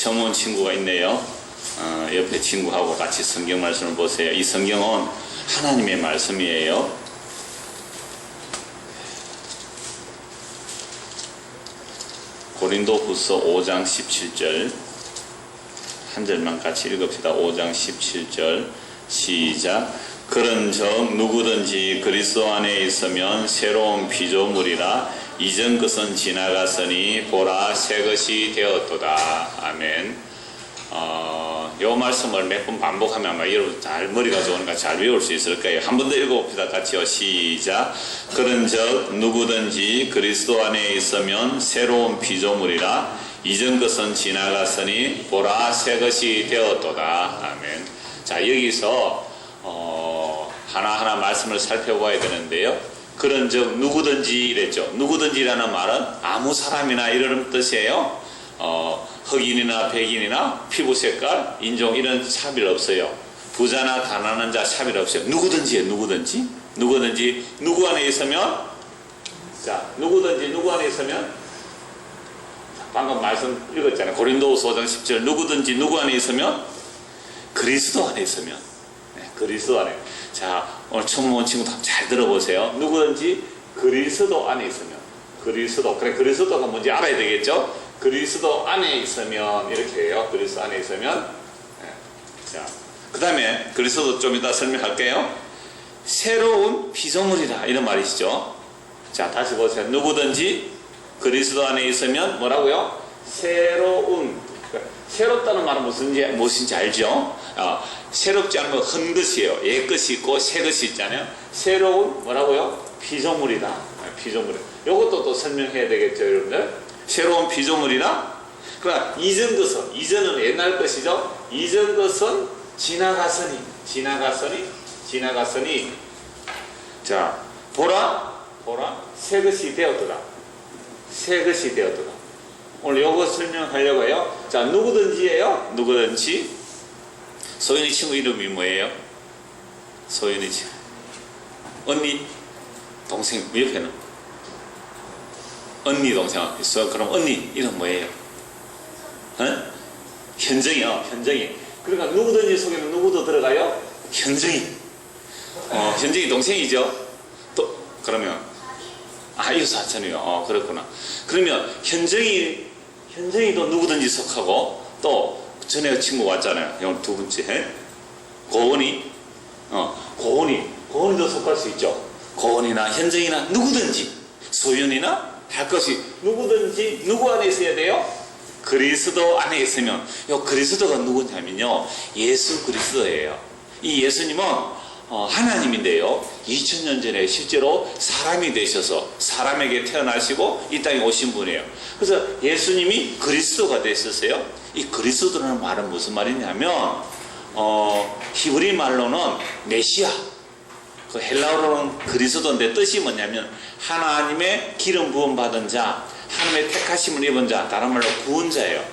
처음 온 친구가 있네요. 옆에 친구하고 같이 성경 말씀을 보세요. 이 성경은 하나님의 말씀이에요. 고린도후서 5장 17절 한 절만 같이 읽읍시다. 5장 17절 시작. 그런즉 누구든지 그리스도 안에 있으면 새로운 피조물이라 이전 것은 지나갔으니 보라 새 것이 되었도다. 아멘. 요 말씀을 몇 번 반복하면 아마 여러분 잘 머리가 좋으니까 잘 외울 수 있을 거예요. 한 번 더 읽어봅시다. 같이요. 시작. 그런즉 누구든지 그리스도 안에 있으면 새로운 피조물이라 이전 것은 지나갔으니 보라 새 것이 되었도다. 아멘. 자, 여기서 하나하나 말씀을 살펴봐야 되는데요. 그런즉 누구든지 이랬죠. 누구든지라는 말은 아무 사람이나 이런 뜻이에요. 흑인이나 백인이나 피부 색깔, 인종 이런 차별 없어요. 부자나 가난한 자 차별 없어요. 누구든지예요. 누구든지. 누구든지 누구 안에 있으면, 자, 누구든지 누구 안에 있으면, 방금 말씀 읽었잖아요. 고린도후서 5장 10절. 누구든지 누구 안에 있으면 그리스도 안에 있으면. 네, 그리스도 안에. 자, 오늘 처음 온 친구 잘 들어보세요. 누구든지 그리스도 안에 있으면. 그리스도. 그래, 그리스도가 뭔지 알아야 되겠죠? 그리스도 안에 있으면 이렇게 해요. 그리스도 안에 있으면. 네. 자, 그 다음에 그리스도 좀 이따 설명할게요. 새로운 피조물이다 이런 말이시죠. 자, 다시 보세요. 누구든지 그리스도 안에 있으면 뭐라고요? 새로운. 새롭다는 말은 무엇인지 알죠? 새롭지 않은 건 한 것이에요. 옛 것이 있고 새 것이 있잖아요. 새로운 뭐라고요? 피조물이다. 피조물. 이것도 또 설명해야 되겠죠, 여러분들? 새로운 피조물이라. 그러나 이전 것은, 이전은 옛날 것이죠. 이전 것은 지나갔으니. 자, 보라 새 것이 되었도다. 새 것이 되었도다. 오늘 요거 설명하려고 해요. 자, 누구든지예요. 누구든지. 소연이 친구 이름이 뭐예요? 소연이 친구. 언니, 동생, 옆에는? 언니, 동생 있어. 그럼 언니 이름 뭐예요? 현정이요. 현정이. 그러니까 누구든지 속에는 누구도 들어가요? 현정이. 현정이 동생이죠. 또 그러면 이거 사촌이요. 그렇구나. 그러면 현정이도 누구든지 속하고, 또 전에 친구 왔잖아요. 형 두 번째 고은이도 속할 수 있죠. 고은이나 현정이나 누구든지, 소윤이나 할 것이 누구든지 누구 안에 있어야 돼요? 그리스도 안에 있으면. 요 그리스도가 누구냐면요, 예수 그리스도예요. 이 예수님은 하나님인데요, 2000년 전에 실제로 사람이 되셔서 사람에게 태어나시고 이 땅에 오신 분이에요. 그래서 예수님이 그리스도가 되셨어요. 이 그리스도라는 말은 무슨 말이냐면, 히브리 말로는 메시아, 그 헬라어로는 그리스도인데 뜻이 뭐냐면 하나님의 기름 부음 받은 자, 하나님의 택하심을 입은 자, 다른 말로 구원자예요.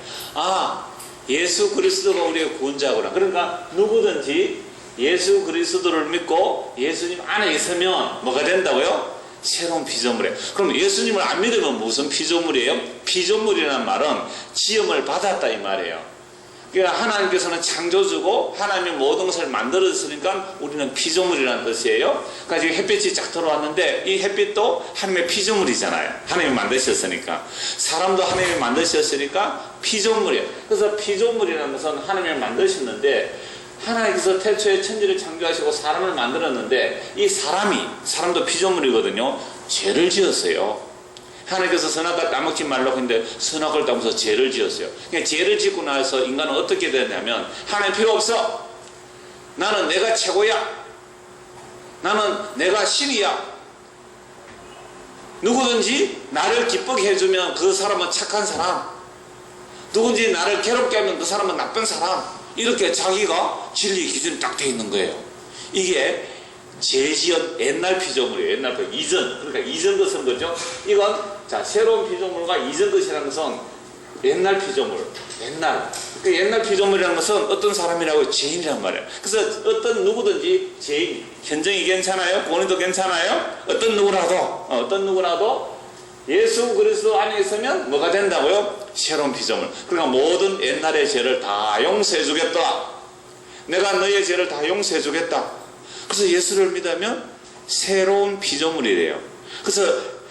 예수 그리스도가 우리의 구원자구나. 그러니까 누구든지 예수 그리스도를 믿고 예수님 안에 있으면 뭐가 된다고요? 새로운 피조물이에요. 그럼 예수님을 안 믿으면 무슨 피조물이에요? 피조물이라는 말은 지음을 받았다 이 말이에요. 그러니까 하나님께서는 창조주고 하나님이 모든 것을 만들었으니까 우리는 피조물이라는 뜻이에요. 그러니까 지금 햇빛이 쫙 들어왔는데 이 햇빛도 하나님의 피조물이잖아요. 하나님이 만드셨으니까. 사람도 하나님이 만드셨으니까 피조물이에요. 그래서 피조물이라는 것은 하나님이 만드셨는데, 하나님께서 태초에 천지를 창조하시고 사람을 만들었는데, 이 사람도 피조물이거든요. 죄를 지었어요. 하나님께서 선악과 따먹지 말라고 했는데 선악을 따면서 죄를 지었어요. 그러니까 죄를 짓고 나서 인간은 어떻게 되냐면, 하나님 필요 없어. 나는 내가 최고야. 나는 내가 신이야. 누구든지 나를 기쁘게 해주면 그 사람은 착한 사람, 누구든지 나를 괴롭게 하면 그 사람은 나쁜 사람, 이렇게 자기가 진리 기준이 딱 돼 있는 거예요. 이게 죄지은 옛날 피조물이에요. 옛날 피조물. 이전. 그러니까 이전 것은 거죠. 이건, 자, 새로운 피조물과 이전 것이라는 것은 옛날 피조물. 옛날 피조물이라는 것은 어떤 사람이라고? 죄인이란 말이에요. 그래서 어떤 누구든지 죄인, 현정이 괜찮아요? 고은이도 괜찮아요? 어떤 누구라도 예수 그리스도 안에 있으면 뭐가 된다고요? 새로운 피조물. 그러니까 모든 옛날의 죄를 다 용서해 주겠다. 내가 너의 죄를 다 용서해 주겠다. 그래서 예수를 믿으면 새로운 피조물이래요. 그래서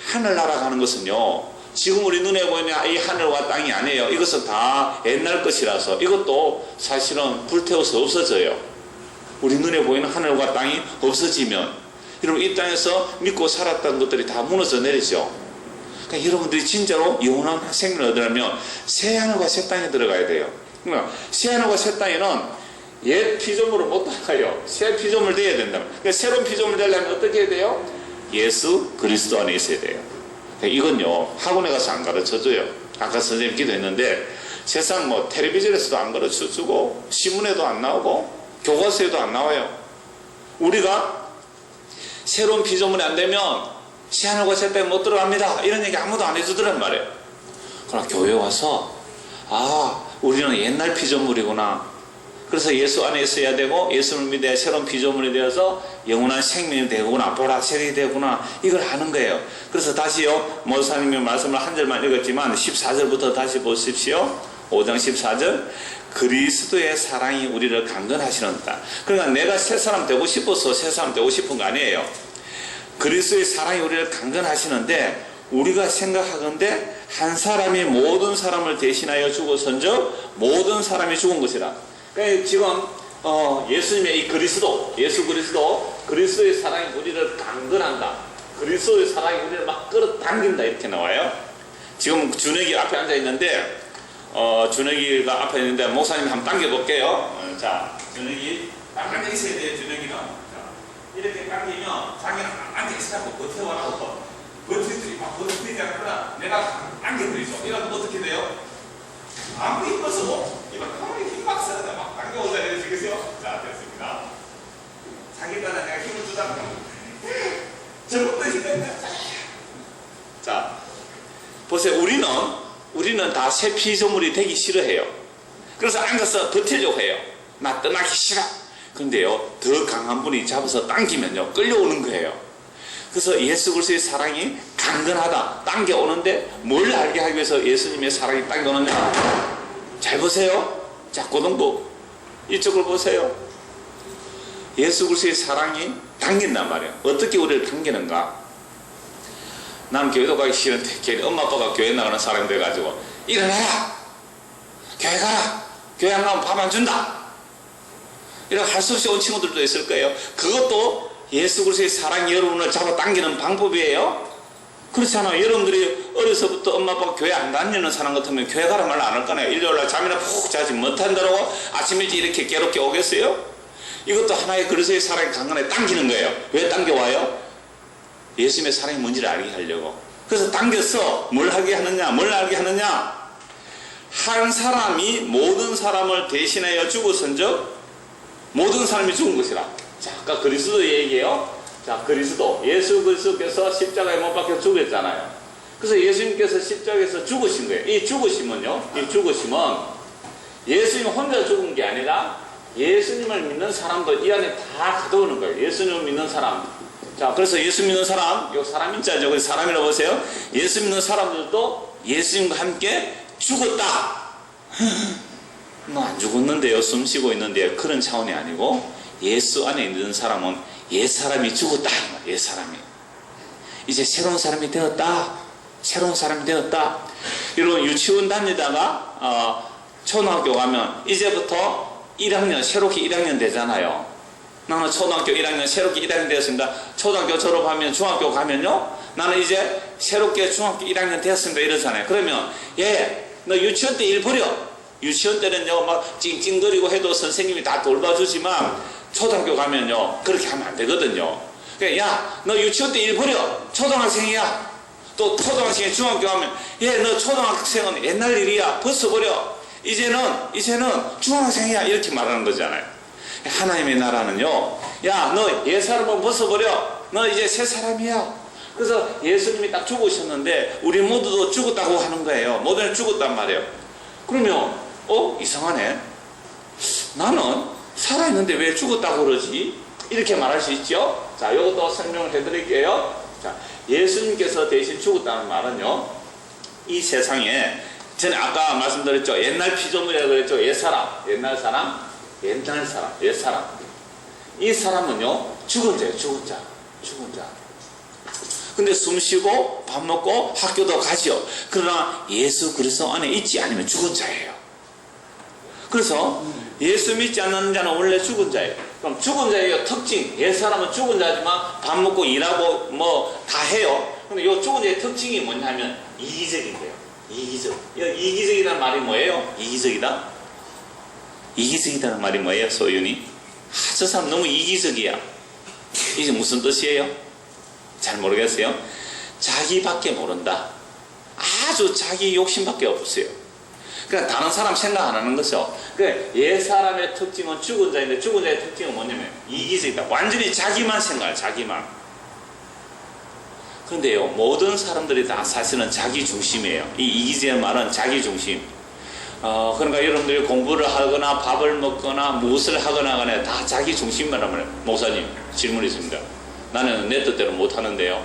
하늘나라 가는 것은요, 지금 우리 눈에 보이는 이 하늘과 땅이 아니에요. 이것은 다 옛날 것이라서 이것도 사실은 불태워서 없어져요. 우리 눈에 보이는 하늘과 땅이 없어지면 여러분 이 땅에서 믿고 살았던 것들이 다 무너져 내리죠. 그러니까 여러분들이 진짜로 영원한 생명을 얻으려면 새 하늘과 새 땅에 들어가야 돼요. 그러니까 새 하늘과 새 땅에는 옛 피조물을 못 따라가요. 새 피조물 되어야 된다. 그러니까 새로운 피조물 되려면 어떻게 해야 돼요? 예수 그리스도 안에 있어야 돼요. 이건요 학원에 가서 안 가르쳐줘요. 아까 선생님 기도했는데 세상 뭐 텔레비전에서도 안 가르쳐주고 신문에도 안 나오고 교과서에도 안 나와요. 우리가 새로운 피조물이 안 되면 새하늘과 새 땅에 못 들어갑니다 이런 얘기 아무도 안 해주더란 말이에요. 그러나 교회 와서 우리는 옛날 피조물이구나. 그래서 예수 안에 있어야 되고 예수를 믿어야 새로운 피조물이 되어서 영원한 생명이 되구나, 보라색이 되구나, 이걸 하는 거예요. 그래서 다시요, 목사님이 말씀을 한 절만 읽었지만 14절부터 다시 보십시오. 5장 14절. 그리스도의 사랑이 우리를 강건하시는다. 그러니까 내가 새 사람 되고 싶어서 새 사람 되고 싶은 거 아니에요. 그리스도의 사랑이 우리를 강건하시는데 우리가 생각하건대 한 사람이 모든 사람을 대신하여 죽어선즉 모든 사람이 죽은 것이라. 그러니까 지금 예수님의 이 그리스도, 예수 그리스도의 사랑이 우리를 강건한다. 그리스도의 사랑이 우리를 막 끌어당긴다 이렇게 나와요. 지금 준혁이 앞에 앉아 있는데 준혁이가 앞에 있는데 목사님이 한번 당겨볼게요. 자, 준혁이 딱 앉아 있어야 돼요. 준혁이는 이렇게 당기면 자기는 앉아 있으라고 버텨와라고 버티들이 막 버티지 않구나. 내가 당겨버리죠. 이러면 어떻게 돼요? 아무리 힘어서 이거 가만히 힘막 써야 돼. 막 당겨오자 이러시겠어요? 자, 됐습니다. 자기가 내가 힘을 주다 저것도 힘든데. 자, 보세요. 우리는 다 새 피조물이 되기 싫어해요. 그래서 앉아서 버티려고 해요. 나 떠나기 싫어. 근데요, 더 강한 분이 잡아서 당기면요, 끌려오는 거예요. 그래서 예수 그리스도의 사랑이 강건하다. 당겨오는데 뭘 알게 하기 위해서 예수님의 사랑이 당겨오느냐? 잘 보세요. 자, 고등부 이쪽을 보세요. 예수 그리스도의 사랑이 당긴단 말이에요. 어떻게 우리를 당기는가? 난 교회도 가기 싫은데 괜히 엄마 아빠가 교회 나가는 사람이 돼가지고 일어나라! 교회 가라! 교회 안 가면 밥 안 준다! 이렇게 할 수 없이 온 친구들도 있을 거예요. 그것도 예수 그리스도의 사랑이 여러분을 잡아당기는 방법이에요. 그렇잖아요. 여러분들이 어려서부터 엄마 아빠가 교회 안 다니는 사람 같으면 교회 가라 말로 안 할 거네요. 일요일날 잠이나 푹 자지 못한다고 아침 일찍 이렇게 괴롭게 오겠어요? 이것도 하나의 그리스도의 사랑이 강건하게 당기는 거예요. 왜 당겨와요? 예수님의 사랑이 뭔지를 알게 하려고. 그래서 당겨서 뭘 하게 하느냐? 한 사람이 모든 사람을 대신하여 죽었은즉 모든 사람이 죽은 것이라. 자, 아까 그리스도 얘기예요. 자, 그리스도, 예수 그리스도께서 십자가에 못 박혀 죽었잖아요. 그래서 예수님께서 십자가에서 죽으신 거예요. 이 죽으심은 예수님 혼자 죽은 게 아니라 예수님을 믿는 사람도 이 안에 다 가져오는 거예요. 예수님을 믿는 사람. 자, 그래서 예수 믿는 사람, 요 사람 인자죠. 그래서 사람이라고 보세요. 예수 믿는 사람들도 예수님과 함께 죽었다. 너 안 죽었는데요, 숨 쉬고 있는데, 그런 차원이 아니고 예수 안에 있는 사람은 옛 사람이 죽었다. 옛 사람이 이제 새로운 사람이 되었다. 여러분 유치원 다니다가 초등학교 가면 이제부터 1학년 새롭게 1학년 되잖아요. 나는 초등학교 1학년 새롭게 1학년 되었습니다. 초등학교 졸업하면 중학교 가면요, 나는 이제 새롭게 중학교 1학년 되었습니다 이러잖아요. 그러면 너 유치원 때 일 버려. 유치원 때는요 막 찡찡거리고 해도 선생님이 다 돌봐주지만 초등학교 가면요 그렇게 하면 안 되거든요. 그러니까 너 유치원 때 일 버려. 초등학생이야. 또 초등학생이 중학교 가면 너 초등학생은 옛날 일이야. 벗어버려. 이제는 중학생이야. 이렇게 말하는 거잖아요. 하나님의 나라는요, 너 옛 사람은 벗어버려. 너 이제 새 사람이야. 그래서 예수님이 딱 죽으셨는데 우리 모두도 죽었다고 하는 거예요. 모두는 죽었단 말이에요. 그러면 이상하네. 나는 살아있는데 왜 죽었다고 그러지? 이렇게 말할 수 있죠. 자, 이것도 설명을 해드릴게요. 자, 예수님께서 대신 죽었다는 말은요, 이 세상에 전에 아까 말씀드렸죠. 옛날 피조물이라고 그랬죠. 옛사람, 옛날 사람, 옛사람. 이 사람은요, 죽은 자예요. 죽은 자. 근데 숨 쉬고 밥 먹고 학교도 가죠. 그러나 예수 그리스도 안에 있지 않으면 죽은 자예요. 그래서 예수 믿지 않는 자는 원래 죽은 자예요. 그럼 죽은 자의 특징, 옛사람은 죽은 자지만 밥 먹고 일하고 뭐 다 해요. 근데 이 죽은 자의 특징이 뭐냐면 이기적인데요. 이기적이라는 말이 뭐예요? 이기적이라는 말이 뭐예요? 소윤이? 저 사람 너무 이기적이야. 이게 무슨 뜻이에요? 잘 모르겠어요. 자기밖에 모른다. 아주 자기 욕심밖에 없어요. 그러니까 다른 사람 생각 안 하는 거죠. 그러니까 옛 사람의 특징은 죽은 자인데 죽은 자의 특징은 뭐냐면 이기적이다. 완전히 자기만 생각해요. 자기만. 그런데요, 모든 사람들이 다 사실은 자기 중심이에요. 이 이기적인 말은 자기 중심. 그러니까 여러분들이 공부를 하거나 밥을 먹거나 무엇을 하거나 간에 다 자기 중심만 하면, 목사님 질문이 있습니다. 나는 내 뜻대로 못 하는데요.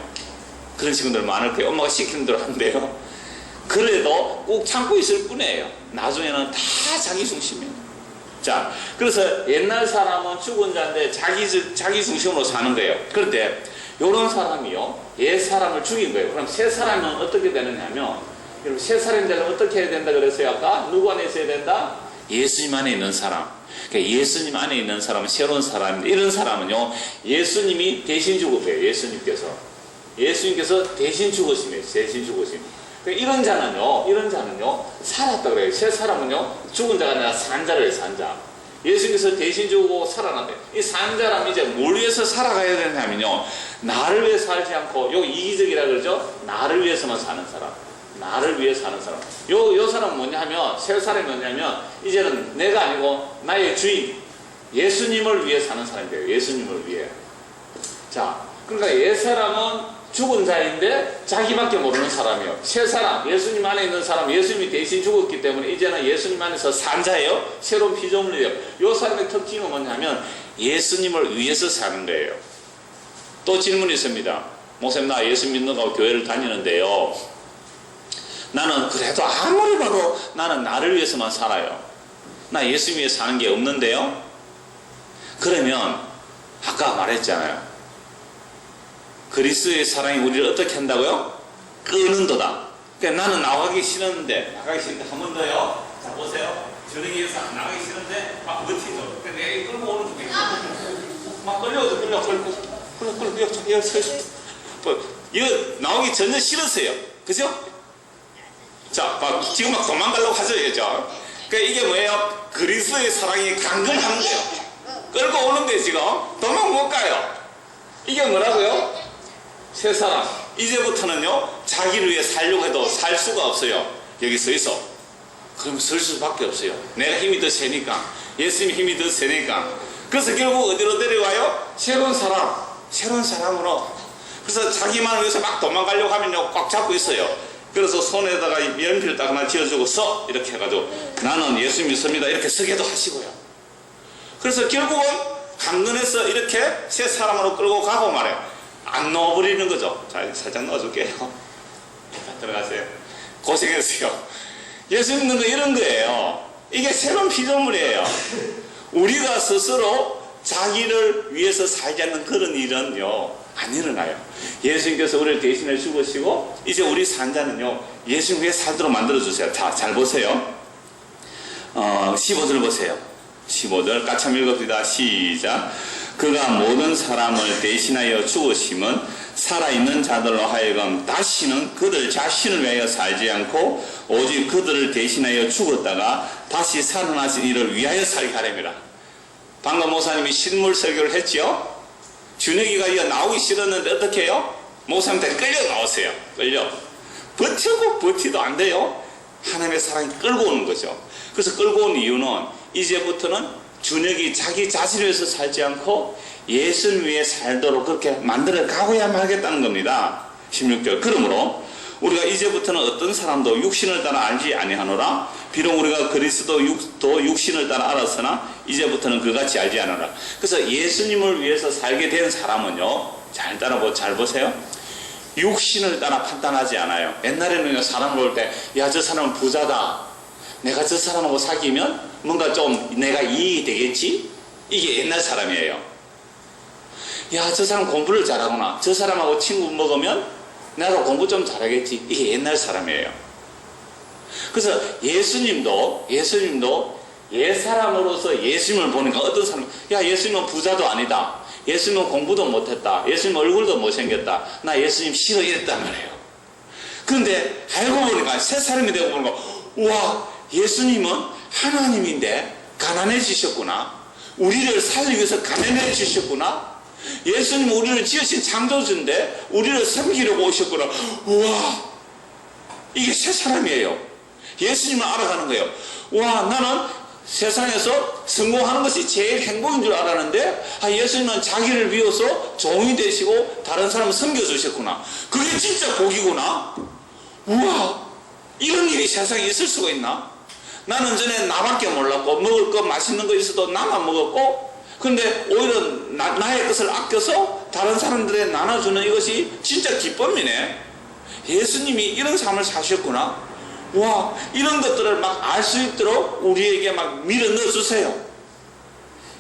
그런 친구들 많을 거예요. 엄마가 시키는 대로 하는데요. 그래도 꼭 참고 있을 뿐이에요. 나중에는 다 자기 중심이에요. 자, 그래서 옛날 사람은 죽은 자인데 자기 중심으로 사는 거예요. 그런데 이런 사람이요, 옛 사람을 죽인 거예요. 그럼 새 사람은 어떻게 되느냐면, 여러분 새 사람이 되려면 어떻게 해야 된다 그랬어요? 아까 누구 안에 있어야 된다? 예수님 안에 있는 사람. 그러니까 예수님 안에 있는 사람은 새로운 사람인데, 이런 사람은요, 예수님이 대신 죽으세요. 예수님께서 대신 죽으심이에요. 대신 죽으심. 그러니까 이런 자는요 살았다 그래요. 새 사람은요 죽은 자가 아니라 산 자를 산 자. 예수님께서 대신 죽고 살아났대. 이 산 자라면 이제 뭘 위해서 살아가야 되냐면요, 나를 위해 살지 않고, 요 이기적이라 그러죠. 나를 위해서만 사는 사람. 나를 위해 사는 사람. 요 사람은 뭐냐 하면, 새 사람이 뭐냐면, 이제는 내가 아니고 나의 주인, 예수님을 위해 사는 사람이 돼요. 예수님을 위해. 자, 그러니까 옛 사람은 죽은 자인데 자기밖에 모르는 사람이에요. 새 사람, 예수님 안에 있는 사람, 예수님이 대신 죽었기 때문에 이제는 예수님 안에서 산 자예요. 새로운 피조물이에요. 이 사람의 특징은 뭐냐면 예수님을 위해서 사는 거예요. 또 질문이 있습니다. 목사님, 나 예수 믿는다고 교회를 다니는데요, 나는 그래도 아무리 봐도 나는 나를 위해서만 살아요. 나 예수 위해 사는 게 없는데요. 그러면 아까 말했잖아요. 그리스도의 사랑이 우리를 어떻게 한다고요? 끄는도다. 그러니까 나는 나가기 싫은데 한 번 더요. 자, 보세요. 저녁에서 나가기 싫은데 막 버티죠. 근데 내가 끌고 오는 중에 막 끌려오죠. 이거 나오기 전혀 싫었어요. 그죠? 자, 지금 막 도망가려고 하죠. 그러니까 이게 뭐예요? 그리스도의 사랑이 강건한 거예요. 끌고 오는데 지금 도망 못 가요. 이게 뭐라고요? 새 사람. 이제부터는요, 자기를 위해 살려고 해도 살 수가 없어요. 여기 서 있어. 그럼 설 수밖에 없어요. 내가 힘이 더 세니까. 예수님이 힘이 더 세니까. 그래서 결국 어디로 데려와요? 새로운 사람으로. 그래서 자기만 위해서 막 도망가려고 하면요, 꽉 잡고 있어요. 그래서 손에다가 연필 딱 하나 쥐어주고 서! 이렇게 해가지고 나는 예수 믿습니다. 이렇게 서게도 하시고요. 그래서 결국은 강건해서 이렇게 새 사람으로 끌고 가고 말해요. 안 넣어버리는 거죠. 자, 살짝 넣어줄게요. 들어가세요. 고생했어요. 예수 믿는 거 이런 거예요. 이게 새로운 피조물이에요. 우리가 스스로 자기를 위해서 살지 않는 그런 일은요, 안 일어나요. 예수님께서 우리를 대신해 죽으시고 이제 우리 산자는요, 예수 위해 살도록 만들어주세요. 자, 잘 보세요. 15절 보세요. 15절 같이 한번 읽읍시다. 시작. 그가 모든 사람을 대신하여 죽으심은 살아있는 자들로 하여금 다시는 그들 자신을 위하여 살지 않고 오직 그들을 대신하여 죽었다가 다시 살아나신 이를 위하여 살게 하렵니다. 방금 목사님이 실물 설교를 했지요. 준혁이가 이거 나오기 싫었는데 어떻게 해요? 목사님한테 끌려 나오세요. 끌려. 버티고 버티도 안 돼요. 하나님의 사랑이 끌고 오는 거죠. 그래서 끌고 온 이유는 이제부터는 준혁이 자기 자신을 위해서 살지 않고 예수를 위해 살도록 그렇게 만들어 가고야 말겠다는 겁니다. 16절. 그러므로 우리가 이제부터는 어떤 사람도 육신을 따라 알지 아니하노라. 비록 우리가 그리스도도 육신을 따라 알았으나 이제부터는 그같이 알지 않으라. 그래서 예수님을 위해서 살게 된 사람은요, 잘 보세요. 육신을 따라 판단하지 않아요. 옛날에는 사람을 볼 때, 야, 저 사람은 부자다. 내가 저 사람하고 사귀면 뭔가 좀 내가 이익이 되겠지? 이게 옛날 사람이에요. 야, 저 사람 공부를 잘하구나. 저 사람하고 친구 먹으면 나도 공부 좀 잘하겠지. 이게 옛날 사람이에요. 그래서 예수님도 옛사람으로서 예수님을 보니까 어떤 사람, 야, 예수님은 부자도 아니다. 예수님은 공부도 못했다. 예수님 얼굴도 못생겼다. 나 예수님 싫어 이랬단 말이에요. 그런데 알고 보니까 새 사람이 되고 보니까 우와, 예수님은 하나님인데 가난해지셨구나. 우리를 살리기 위해서 가난해지셨구나. 예수님은 우리를 지으신 창조주인데 우리를 섬기려고 오셨구나. 우와, 이게 새 사람이에요. 예수님을 알아가는 거예요. 와, 나는 세상에서 성공하는 것이 제일 행복인 줄 알았는데 예수님은 자기를 비워서 종이 되시고 다른 사람을 섬겨주셨구나. 그게 진짜 복이구나. 우와, 이런 일이 세상에 있을 수가 있나? 나는 전에 나밖에 몰랐고 먹을 거 맛있는 거 있어도 나만 먹었고, 그런데 오히려 나의 것을 아껴서 다른 사람들에 나눠주는 이것이 진짜 기쁨이네. 예수님이 이런 삶을 사셨구나. 와, 이런 것들을 막 알 수 있도록 우리에게 막 밀어 넣어 주세요.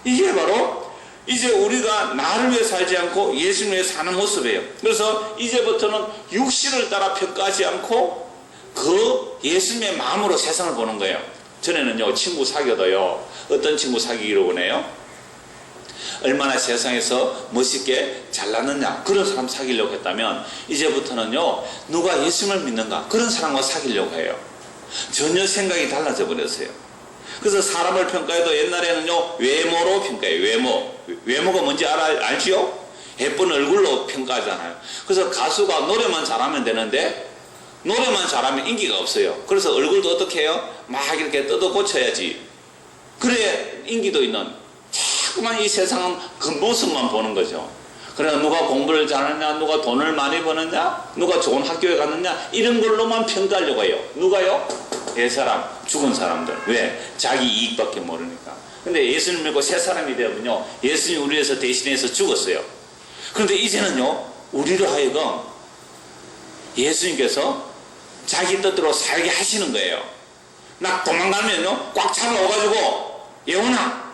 이게 바로 이제 우리가 나를 위해 살지 않고 예수님을 위해 사는 모습이에요. 그래서 이제부터는 육신을 따라 평가하지 않고 그 예수님의 마음으로 세상을 보는 거예요. 전에는요, 친구 사귀어도요, 어떤 친구 사귀기로 원해요? 얼마나 세상에서 멋있게 잘났느냐, 그런 사람 사귀려고 했다면 이제부터는요, 누가 예수님을 믿는가, 그런 사람과 사귀려고 해요. 전혀 생각이 달라져 버렸어요. 그래서 사람을 평가해도 옛날에는요, 외모로 평가해요. 외모가 뭔지 알지요? 예쁜 얼굴로 평가하잖아요. 그래서 가수가 노래만 잘하면 되는데 노래만 잘하면 인기가 없어요. 그래서 얼굴도 어떻게 해요? 막 이렇게 뜯어 고쳐야지. 그래 인기도 있는, 자꾸만 이 세상은 그 모습만 보는 거죠. 그래서 누가 공부를 잘하느냐, 누가 돈을 많이 버느냐, 누가 좋은 학교에 갔느냐, 이런 걸로만 평가하려고 해요. 누가요? 옛사람, 죽은 사람들. 왜? 자기 이익밖에 모르니까. 근데 예수님 믿고 새 사람이 되면요, 예수님이 우리 위해서 대신해서 죽었어요. 그런데 이제는요, 우리로 하여금 예수님께서 자기 뜻대로 살게 하시는 거예요. 나 도망가면요, 꽉 잡아오가지고, 예원아,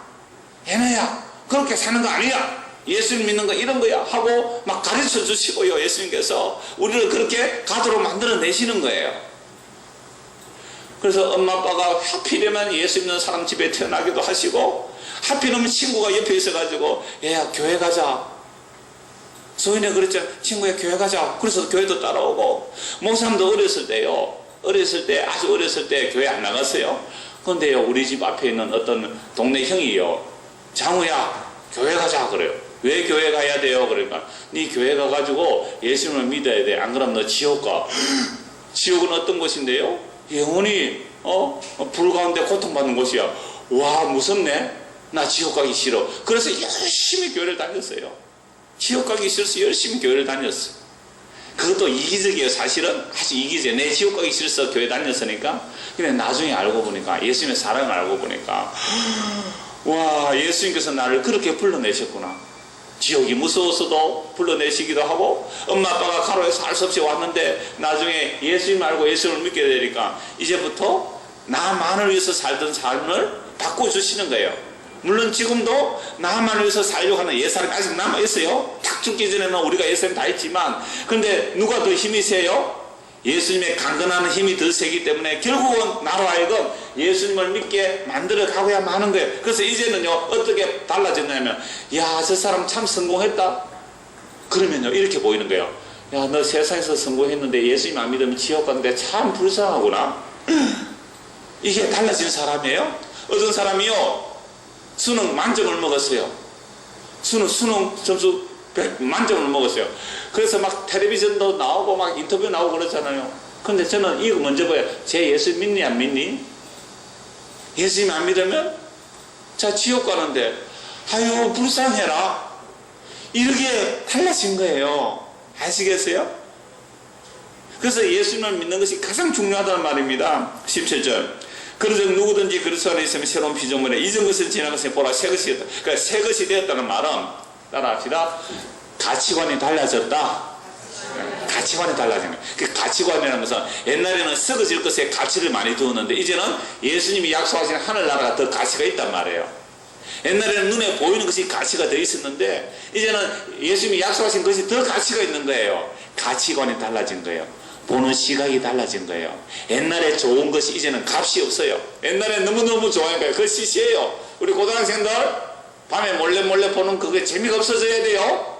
예나야, 그렇게 사는 거 아니야. 예수님 믿는 거 이런 거야 하고 막 가르쳐 주시고요. 예수님께서 우리를 그렇게 가도록 만들어 내시는 거예요. 그래서 엄마 아빠가 하필이면 예수 믿는 사람 집에 태어나기도 하시고, 하필이면 친구가 옆에 있어가지고, 얘야 교회 가자. 소인이 그랬죠. 친구야 교회 가자. 그래서 교회도 따라오고, 목사님도 어렸을 때요, 아주 어렸을 때 교회 안 나갔어요. 그런데요, 우리 집 앞에 있는 어떤 동네 형이요, 장우야 교회 가자 그래요. 왜 교회 가야 돼요? 그러니까 네 교회 가가지고 예수님을 믿어야 돼. 안 그러면 너 지옥 가. 지옥은 어떤 곳인데요? 영원히 불 가운데 고통받는 곳이야. 와, 무섭네. 나 지옥 가기 싫어. 그래서 열심히 교회를 다녔어요. 지옥 가기 싫어서 열심히 교회를 다녔어요. 그것도 이기적이에요. 사실은 아주 이기적이에요. 내 지옥 가기 싫어서 교회 다녔으니까. 근데 나중에 알고 보니까, 예수님의 사랑을 알고 보니까, 와, 예수님께서 나를 그렇게 불러내셨구나. 지옥이 무서워서도 불러내시기도 하고, 엄마 아빠가 가로에서 알 수 없이 왔는데 나중에 예수님 알고 예수님을 믿게 되니까 이제부터 나만을 위해서 살던 삶을 바꿔주시는 거예요. 물론 지금도 나만을 위해서 살려고 하는 옛사람이 아직 남아있어요. 딱 죽기 전에는 우리가 옛사람 다 있지만, 그런데 누가 더 힘이 세요? 예수님의 강건하는 힘이 더 세기 때문에 결국은 나로 하여금 예수님을 믿게 만들어 가고야 마는 거예요. 그래서 이제는요, 어떻게 달라졌냐면, 야, 저 사람 참 성공했다. 그러면요, 이렇게 보이는 거예요. 야, 너 세상에서 성공했는데 예수님 안 믿으면 지옥 가는데 참 불쌍하구나. 이게 달라진 사람이에요. 어떤 사람이요, 수능 만점을 먹었어요. 수능 점수 만점을 먹었어요. 그래서 막 텔레비전도 나오고 막 인터뷰 나오고 그러잖아요. 근데 저는 이거 먼저 봐요. 쟤 예수 믿니 안 믿니? 예수님 안 믿으면 자 지옥 가는데 아유 불쌍해라. 이렇게 달라진 거예요. 아시겠어요? 그래서 예수님을 믿는 것이 가장 중요하다는 말입니다. 17절. 그러즉 누구든지 그리스도 안에 있으면 새로운 피조물에 이전 것을 지난 것을 보라 새 것이 되었다. 그러니까 새 것이 되었다는 말은, 따라합시다. 가치관이 달라졌다. 가치관이 달라진 거예요. 그 가치관이라는 것은 옛날에는 썩어질 것에 가치를 많이 두었는데 이제는 예수님이 약속하신 하늘나라가 더 가치가 있단 말이에요. 옛날에는 눈에 보이는 것이 가치가 더 있었는데 이제는 예수님이 약속하신 것이 더 가치가 있는 거예요. 가치관이 달라진 거예요. 보는 시각이 달라진 거예요. 옛날에 좋은 것이 이제는 값이 없어요. 옛날에 너무너무 좋아하니까 그거 시시해요. 우리 고등학생들 밤에 몰래 보는 그게 재미가 없어져야 돼요.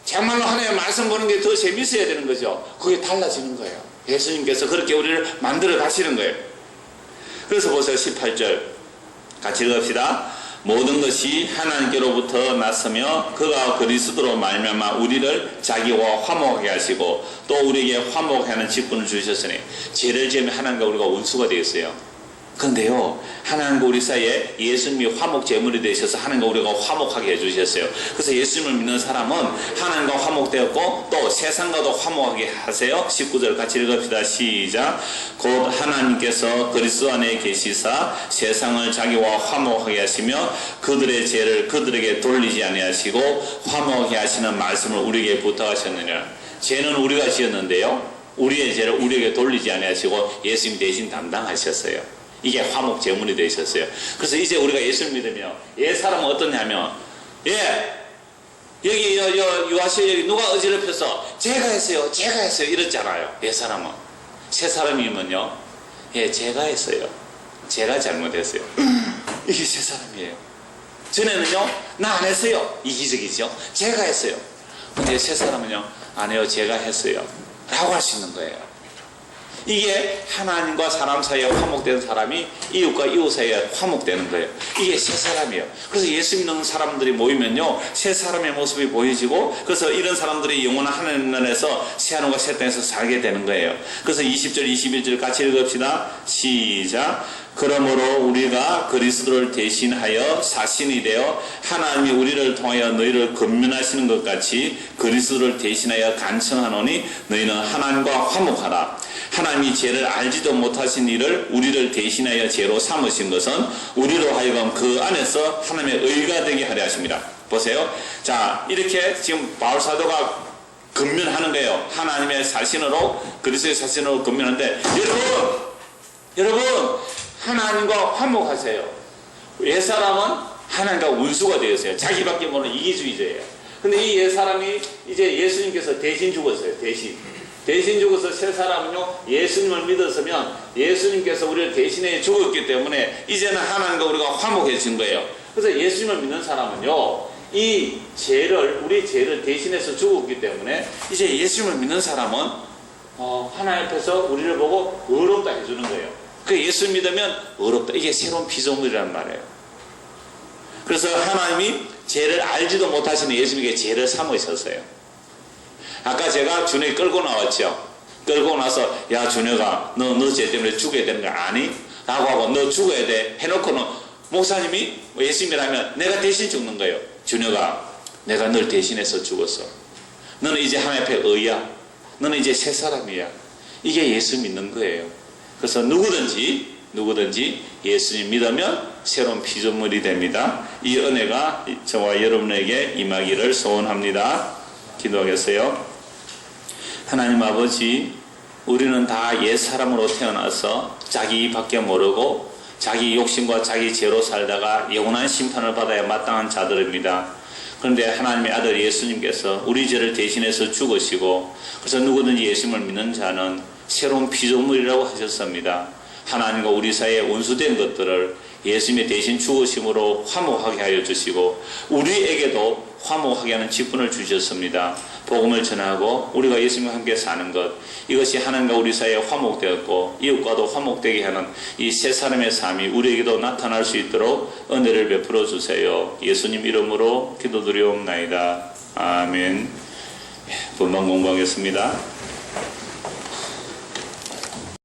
정말로 하나님의 말씀 보는 게 더 재미있어야 되는 거죠. 그게 달라지는 거예요. 예수님께서 그렇게 우리를 만들어 가시는 거예요. 그래서 보세요. 18절 같이 읽읍시다. 모든 것이 하나님께로부터 났으며 그가 그리스도로 말미암아 우리를 자기와 화목하게 하시고 또 우리에게 화목하게 하는 직분을 주셨으니 죄를 지으면 하나님과 우리가 원수가 되었어요. 그런데요, 하나님과 우리 사이에 예수님이 화목 제물이 되셔서 하나님과 우리가 화목하게 해주셨어요. 그래서 예수님을 믿는 사람은 하나님과 화목되었고 또 세상과도 화목하게 하세요. 19절 같이 읽읍시다. 시작. 곧 하나님께서 그리스도 안에 계시사 세상을 자기와 화목하게 하시며 그들의 죄를 그들에게 돌리지 아니하시고 화목하게 하시는 말씀을 우리에게 부탁하셨느니라. 죄는 우리가 지었는데요, 우리의 죄를 우리에게 돌리지 아니하시고 예수님 대신 담당하셨어요. 이게 화목 제물이 되셨어요. 그래서 이제 우리가 예수를 믿으며 옛 사람은 어떠냐면 여기 유아실 여기 누가 어지럽혀서 제가 했어요 이랬잖아요. 옛 사람은. 새 사람이면요, 제가 했어요, 제가 잘못했어요. 이게 새 사람이에요. 전에는요, 나 안 했어요, 이기적이죠. 제가 했어요. 근데 새 사람은요, 아니요, 제가 했어요 라고 할 수 있는 거예요. 이게 하나님과 사람 사이에 화목된 사람이 이웃과 이웃 사이에 화목되는 거예요. 이게 새 사람이에요. 그래서 예수 믿는 사람들이 모이면요, 새 사람의 모습이 보여지고, 그래서 이런 사람들이 영원한 하나님 나라에서 새 하늘과 새 땅에서 살게 되는 거예요. 그래서 20절 21절 같이 읽읍시다. 시작. 그러므로 우리가 그리스도를 대신하여 사신이 되어 하나님이 우리를 통하여 너희를 권면하시는 것 같이 그리스도를 대신하여 간청하노니 너희는 하나님과 화목하라. 하나님이 죄를 알지도 못하신 이를 우리를 대신하여 죄로 삼으신 것은 우리로 하여금 그 안에서 하나님의 의가 되게 하려 하십니다. 보세요. 자, 이렇게 지금 바울 사도가 권면하는 거예요. 하나님의 사신으로, 그리스도의 사신으로 권면하는데, 여러분 하나님과 화목하세요. 옛사람은 하나님과 원수가 되었어요. 자기밖에 모르는 이기주의자예요. 근데 이 옛사람이 이제 예수님께서 대신 죽었어요. 대신 죽어서 새 사람은요, 예수님을 믿었으면 예수님께서 우리를 대신해 죽었기 때문에 이제는 하나님과 우리가 화목해진 거예요. 그래서 예수님을 믿는 사람은요, 이 죄를, 우리 죄를 대신해서 죽었기 때문에 이제 예수님을 믿는 사람은 하나님 앞에서 우리를 보고 의롭다 해주는 거예요. 그 예수 믿으면 의롭다. 이게 새로운 피조물이란 말이에요. 그래서 하나님이 죄를 알지도 못하시는 예수님에게 죄를 삼으셨어요. 아까 제가 준혁이 끌고 나왔죠. 끌고 나서, 야 준혁아, 너 죄 때문에 죽어야 되는 거 아니? 라고 하고, 너 죽어야 돼 해놓고는 목사님이 예수님이라면 내가 대신 죽는 거예요. 준혁아, 내가 널 대신해서 죽었어. 너는 이제 하나님 앞에 의야. 너는 이제 새 사람이야. 이게 예수 믿는 거예요. 그래서 누구든지 예수님 믿으면 새로운 피조물이 됩니다. 이 은혜가 저와 여러분에게 임하기를 소원합니다. 기도하겠어요. 하나님 아버지, 우리는 다 옛사람으로 태어나서 자기밖에 모르고 자기 욕심과 자기 죄로 살다가 영원한 심판을 받아야 마땅한 자들입니다. 그런데 하나님의 아들 예수님께서 우리 죄를 대신해서 죽으시고, 그래서 누구든지 예수님을 믿는 자는 새로운 피조물이라고 하셨습니다. 하나님과 우리 사이에 원수된 것들을 예수님의 대신 죽으심으로 화목하게 하여 주시고 우리에게도 화목하게 하는 직분을 주셨습니다. 복음을 전하고 우리가 예수님과 함께 사는 것, 이것이 하나님과 우리 사이에 화목되었고 이웃과도 화목되게 하는 이 세 사람의 삶이 우리에게도 나타날 수 있도록 은혜를 베풀어 주세요. 예수님 이름으로 기도드리옵나이다. 아멘. 본방 공부하겠습니다.